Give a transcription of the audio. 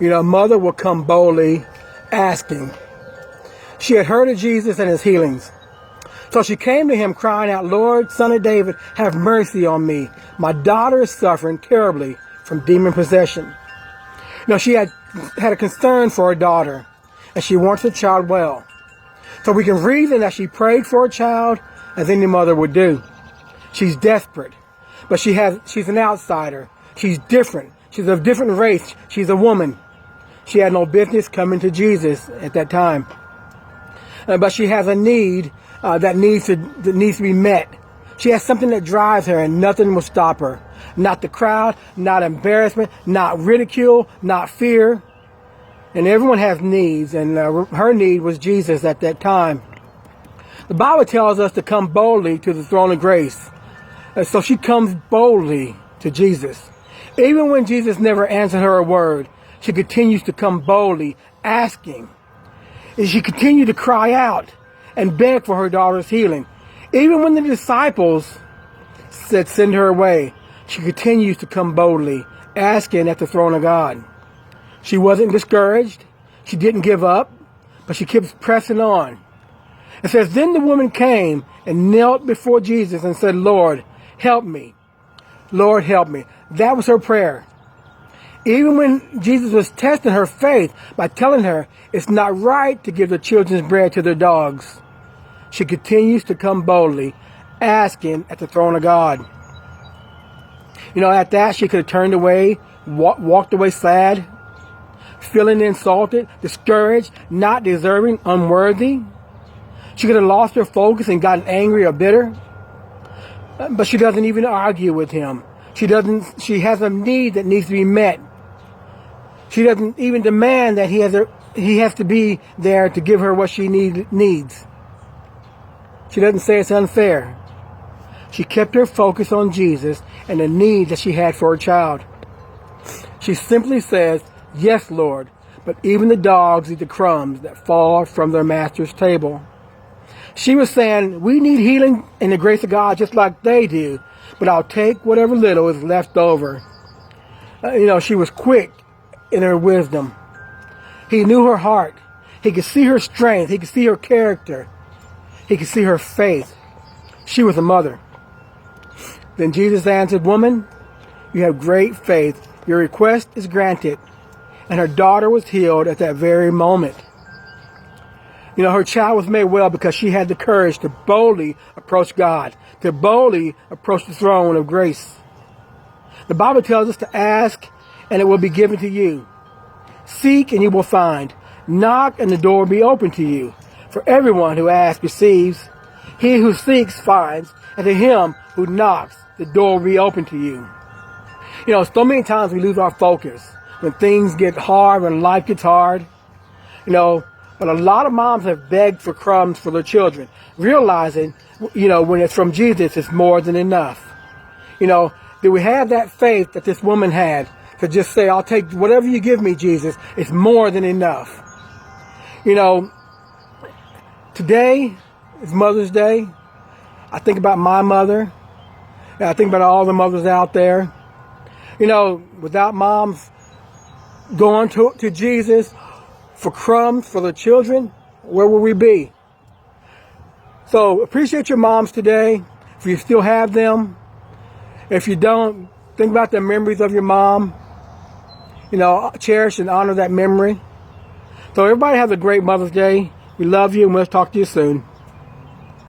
A mother will come boldly asking. She had heard of Jesus and his healings. So she came to him crying out, Lord, Son of David, have mercy on me. My daughter is suffering terribly from demon possession. She had a concern for her daughter, and she wants her child well. So we can reason that she prayed for her child as any mother would do. She's desperate, but she's an outsider. She's different. She's of a different race. She's a woman. She had no business coming to Jesus at that time. But she has a need that needs to be met. She has something that drives her, and nothing will stop her. Not the crowd, not embarrassment, not ridicule, not fear. And everyone has needs, and her need was Jesus at that time. The Bible tells us to come boldly to the throne of grace. So she comes boldly to Jesus. Even when Jesus never answered her a word, she continues to come boldly, asking. And she continued to cry out and beg for her daughter's healing. Even when the disciples said, send her away, she continues to come boldly, asking at the throne of God. She wasn't discouraged. She didn't give up, but she keeps pressing on. It says, then the woman came and knelt before Jesus and said, Lord, help me. Lord, help me. That was her prayer. Even when Jesus was testing her faith by telling her it's not right to give the children's bread to their dogs, she continues to come boldly, asking at the throne of God. At that, she could have turned away, walked away sad, feeling insulted, discouraged, not deserving, unworthy. She could have lost her focus and gotten angry or bitter. But she doesn't even argue with him. She has a need that needs to be met. She doesn't even demand that he has to be there to give her what she needs. She doesn't say it's unfair. She kept her focus on Jesus and the need that she had for her child. She simply says, yes, Lord, but even the dogs eat the crumbs that fall from their master's table. She was saying, we need healing and the grace of God just like they do, but I'll take whatever little is left over. She was quick in her wisdom. He knew her heart. He could see her strength. He could see her character. He could see her faith. She was a mother. Then Jesus answered, woman, you have great faith. Your request is granted. And her daughter was healed at that very moment. Her child was made well because she had the courage to boldly approach God, to boldly approach the throne of grace. The Bible tells us to ask and it will be given to you. Seek and you will find. Knock and the door will be open to you. For everyone who asks receives. He who seeks finds. And to him who knocks, the door will be open to you. So many times we lose our focus when things get hard, when life gets hard. But a lot of moms have begged for crumbs for their children, realizing, when it's from Jesus, it's more than enough. Do we have that faith that this woman had to just say, I'll take whatever you give me, Jesus. It's more than enough. Today is Mother's Day. I think about my mother. And I think about all the mothers out there. Without moms going to Jesus for crumbs for their children, where will we be? So appreciate your moms today, if you still have them. If you don't, think about the memories of your mom. Cherish and honor that memory. So everybody have a great Mother's Day. We love you and we'll talk to you soon.